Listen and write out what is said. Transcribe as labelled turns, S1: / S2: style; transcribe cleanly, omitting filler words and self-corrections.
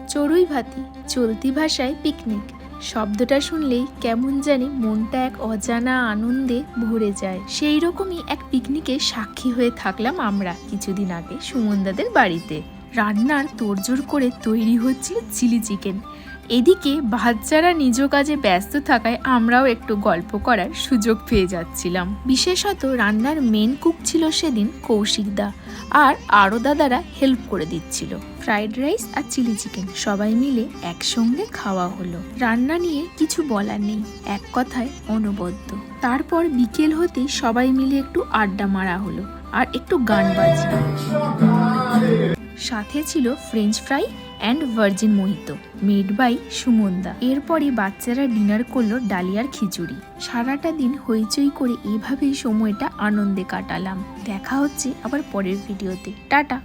S1: চড়ুই ভাতি, চলতি ভাষায় পিকনিক শব্দটা শুনলেই কেমন জানি মনটা এক অজানা আনন্দে ভরে যায়। সেই রকমই এক পিকনিকে সাক্ষী হয়ে থাকলাম আমরা কিছুদিন আগে সুমনদাদের বাড়িতে। রান্নার তোড়জোড় করে তৈরি হচ্ছিল চিলি চিকেন। এদিকে বাচ্চারা নিজ কাজে ব্যস্ত থাকায় আমরাও একটু গল্প করার সুযোগ পেয়ে যাচ্ছিলাম। বিশেষত রান্নার মেন কুক ছিল সেদিন কৌশিকদা, আর আরও দাদারা হেল্প করে দিচ্ছিল। ফ্রাইড রাইস আর চিলি চিকেন সবাই মিলে একসঙ্গে খাওয়া হলো। রান্না নিয়ে কিছু বলার নেই, এক কথায় অনবদ্য। তারপর বিকেল হতেই সবাই মিলে একটু আড্ডা মারা হলো আর একটু গান বাজনা। সাথে ছিল French fry and virgin mojito made by সুমনদা। এরপরই বাচ্চারা ডিনার করলো ডালিয়ার খিচুড়ি। সারাটা দিন হইচই করে এভাবেই সময়টা আনন্দে কাটালাম। দেখা হচ্ছে আবার পরের ভিডিওতে। টাটা।